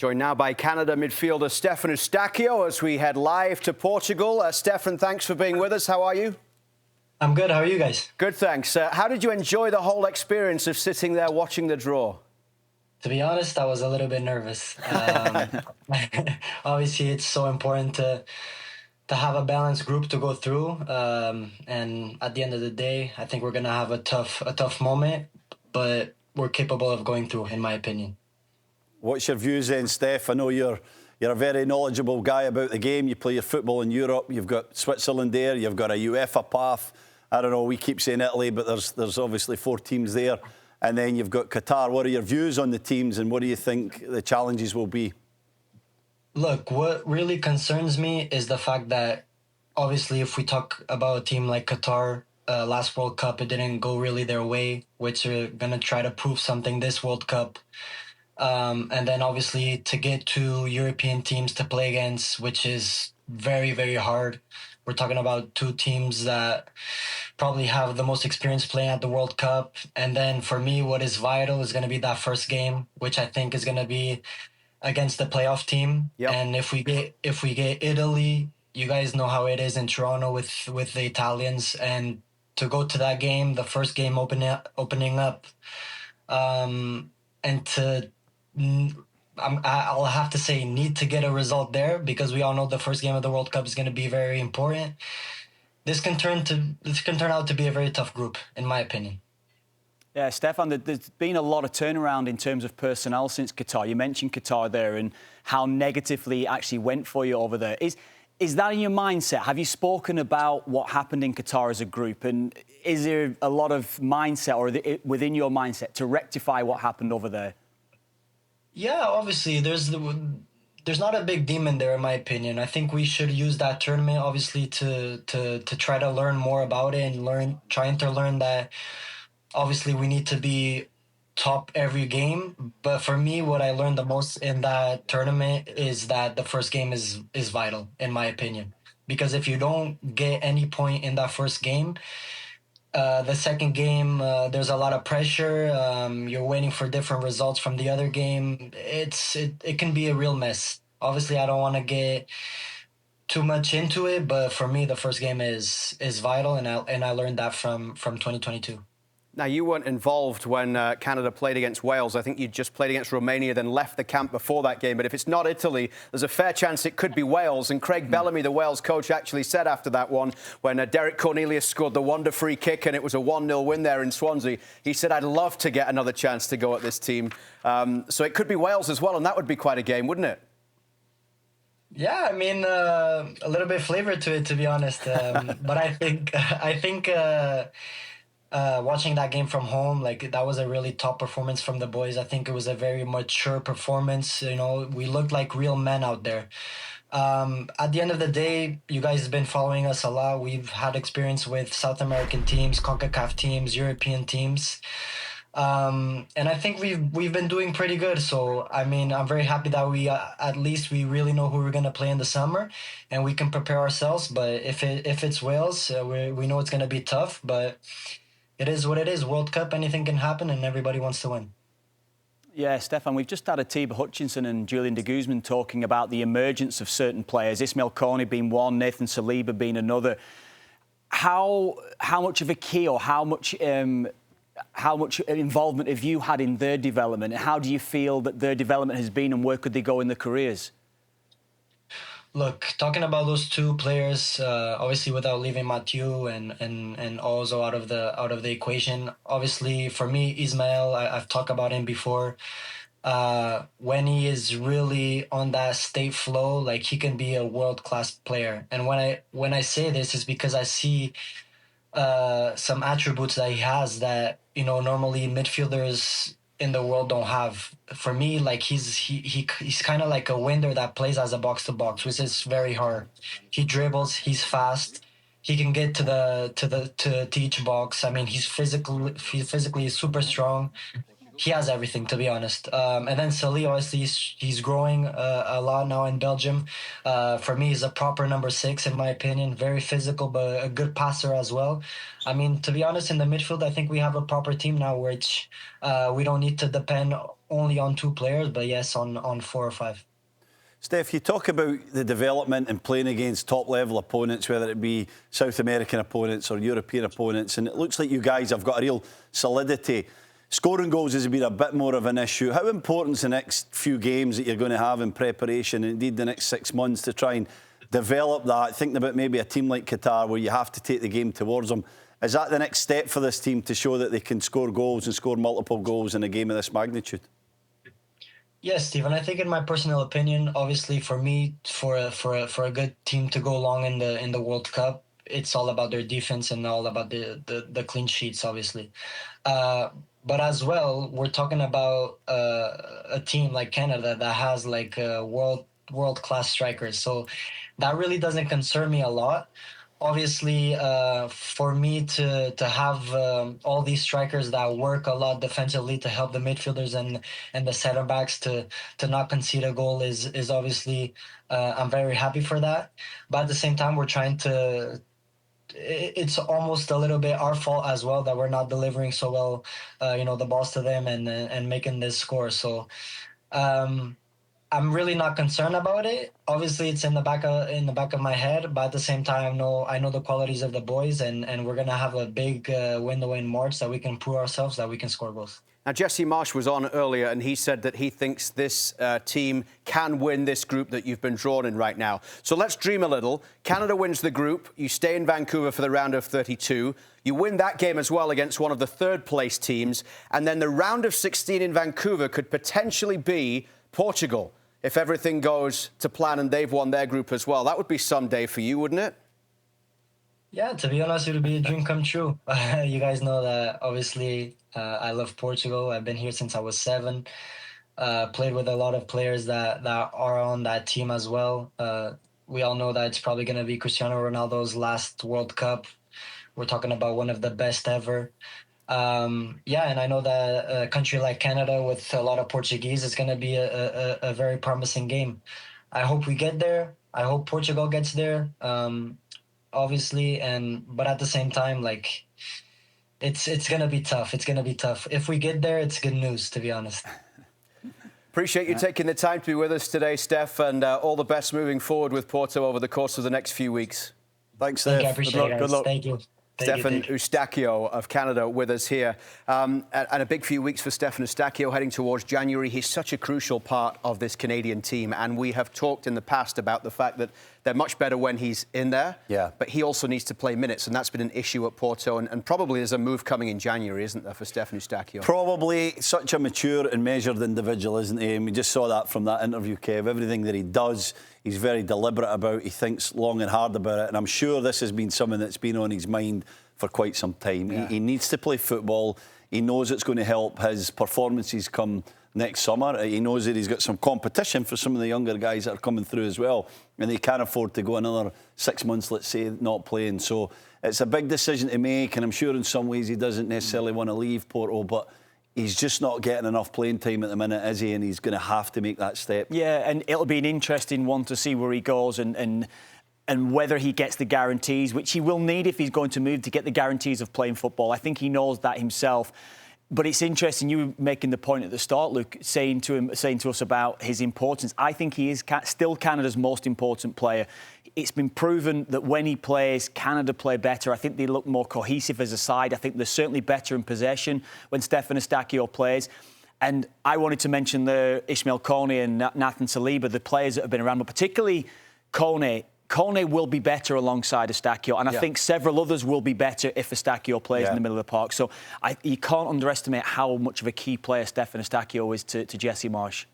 Joined now by Canada midfielder Stefan Eustáquio as we head live to Portugal. Stefan, thanks for being with us. How are you? I'm good. How are you guys? Good, thanks. How did you enjoy the whole experience of sitting there watching the draw? To be honest, I was a little bit nervous. Obviously, it's so important to have a balanced group to go through. And at the end of the day, I think we're gonna have a tough moment, but we're capable of going through, in my opinion. What's your views then, Steph? I know you're a very knowledgeable guy about the game. You play your football in Europe. You've got Switzerland there. You've got a UEFA path. I don't know, we keep saying Italy, but there's obviously 4 teams there. And then you've got Qatar. What are your views on the teams and what do you think the challenges will be? Look, what really concerns me is the fact that, obviously, if we talk about a team like Qatar, last World Cup, it didn't go really their way, which are going to try to prove something this World Cup. And then obviously to get to European teams to play against, which is very, very hard. We're talking about 2 teams that probably have the most experience playing at the World Cup. And then for me, what is vital is going to be that first game, which I think is going to be against the playoff team. Yep. And if we get Italy, you guys know how it is in Toronto with the Italians, and to go to that game, the first game opening up, and to I'll have to say need to get a result there, because we all know the first game of the World Cup is going to be very important. This can turn out to be a very tough group, in my opinion. Yeah, Stefan, there's been a lot of turnaround in terms of personnel since Qatar. You mentioned Qatar there and how negatively it actually went for you over there. Is that in your mindset? Have you spoken about what happened in Qatar as a group? And is there a lot of mindset or within your mindset to rectify what happened over there? Yeah, obviously, there's not a big demon there, in my opinion. I think we should use that tournament, obviously, to try to learn more about it and trying to learn that, obviously, we need to be top every game. But for me, what I learned the most in that tournament is that the first game is vital, in my opinion. Because if you don't get any point in that first game, the second game, there's a lot of pressure. You're waiting for different results from the other game. It can be a real mess. Obviously, I don't want to get too much into it, but for me, the first game is vital, and I learned that from 2022. Now, you weren't involved when Canada played against Wales. I think you just played against Romania, then left the camp before that game. But if it's not Italy, there's a fair chance it could be Wales. And Craig Bellamy, the Wales coach, actually said after that one, when Derek Cornelius scored the wonder free kick and it was a 1-0 win there in Swansea, he said, I'd love to get another chance to go at this team. So it could be Wales as well, and that would be quite a game, wouldn't it? Yeah, I mean, a little bit flavor to it, to be honest. But I think watching that game from home, like, that was a really top performance from the boys. I think it was a very mature performance. You know, we looked like real men out there. At the end of the day, you guys have been following us a lot. We've had experience with South American teams, CONCACAF teams, European teams. And I think we've been doing pretty good. So, I mean, I'm very happy that we at least we really know who we're going to play in the summer, and we can prepare ourselves. But if it's Wales, we know it's going to be tough, but it is what it is. World Cup, anything can happen, and everybody wants to win. Yeah, Stefan, we've just had Atiba Hutchinson and Julian de Guzman talking about the emergence of certain players, Ismail Kone being one, Nathan Saliba being another. How much of a key or how much involvement have you had in their development? And how do you feel that their development has been, and where could they go in their careers? Look, talking about those 2 players, obviously without leaving Mathieu and also out of the equation. Obviously, for me, Ismail, I've talked about him before. When he is really on that state flow, like, he can be a world-class player. And when I say this, is because I see some attributes that he has that, you know, normally midfielders in the world don't have. For me, like, he's kind of like a winger that plays as a box to box, which is very hard. He dribbles, he's fast, he can get to each box. I mean, he's physically super strong. He has everything, to be honest. And then Salih, obviously, he's growing a lot now in Belgium. For me, he's a proper number 6, in my opinion. Very physical, but a good passer as well. I mean, to be honest, in the midfield, I think we have a proper team now, which we don't need to depend only on 2 players, but yes, on 4 or 5. Steph, you talk about the development and playing against top-level opponents, whether it be South American opponents or European opponents, and it looks like you guys have got a real solidity. Scoring goals has been a bit more of an issue. How important is the next few games that you're going to have in preparation, and indeed the next 6 months, to try and develop that? Thinking about maybe a team like Qatar where you have to take the game towards them. Is that the next step for this team to show that they can score goals and score multiple goals in a game of this magnitude? Yes, Stephen. I think, in my personal opinion, obviously for me, for a good team to go long in the World Cup, it's all about their defense and all about the clean sheets, obviously. But as well, we're talking about a team like Canada that has like world class strikers. So that really doesn't concern me a lot. Obviously, for me to have all these strikers that work a lot defensively to help the midfielders and the center backs to not concede a goal is obviously I'm very happy for that. But at the same time, we're trying to. It's almost a little bit our fault as well that we're not delivering so well, the balls to them and making this score. So. I'm really not concerned about it. Obviously, it's in the back of my head, but at the same time, I know the qualities of the boys, and we're gonna have a big window in March that we can prove ourselves that we can score goals. Now, Jesse Marsch was on earlier, and he said that he thinks this team can win this group that you've been drawn in right now. So let's dream a little. Canada wins the group. You stay in Vancouver for the round of 32. You win that game as well against one of the third-place teams, and then the round of 16 in Vancouver could potentially be Portugal, if everything goes to plan and they've won their group as well. That would be some day for you, wouldn't it? Yeah, to be honest, it would be a dream come true. You guys know that, obviously, I love Portugal. I've been here since I was 7. Played with a lot of players that are on that team as well. We all know that it's probably going to be Cristiano Ronaldo's last World Cup. We're talking about one of the best ever. And I know that a country like Canada with a lot of Portuguese is going to be a very promising game. I hope we get there. I hope Portugal gets there, obviously. But at the same time, like, it's going to be tough. It's going to be tough. If we get there, it's good news, to be honest. Appreciate you taking the time to be with us today, Steph, and all the best moving forward with Porto over the course of the next few weeks. Thanks, Steph. I appreciate it, guys. Good luck. Thank you. Stefan Eustáquio of Canada with us here. And a big few weeks for Stefan Eustáquio heading towards January. He's such a crucial part of this Canadian team. And we have talked in the past about the fact that they're much better when he's in there. Yeah. But he also needs to play minutes. And that's been an issue at Porto. And probably there's a move coming in January, isn't there, for Stefan Eustáquio? Probably. Such a mature and measured individual, isn't he? And we just saw that from that interview, Kev. Everything that he does, he's very deliberate about. He thinks long and hard about it. And I'm sure this has been something that's been on his mind for quite some time. Yeah. He needs to play football. He knows it's going to help his performances come next summer. He knows that he's got some competition for some of the younger guys that are coming through as well. And he can't afford to go another 6 months, let's say, not playing. So it's a big decision to make. And I'm sure in some ways he doesn't necessarily want to leave Porto, but he's just not getting enough playing time at the minute, is he? And he's going to have to make that step. Yeah, and it'll be an interesting one to see where he goes and whether he gets the guarantees, which he will need if he's going to move, to get the guarantees of playing football. I think he knows that himself. But it's interesting, you were making the point at the start, Luke, saying to us about his importance. I think he is still Canada's most important player. It's been proven that when he plays, Canada play better. I think they look more cohesive as a side. I think they're certainly better in possession when Stefan Eustáquio plays. And I wanted to mention the Ismail Kone and Nathan Saliba, the players that have been around, but particularly Kone. Kone will be better alongside Eustáquio, and I think several others will be better if Eustáquio plays in the middle of the park. So you can't underestimate how much of a key player Stefan Eustáquio is to Jesse Marsch.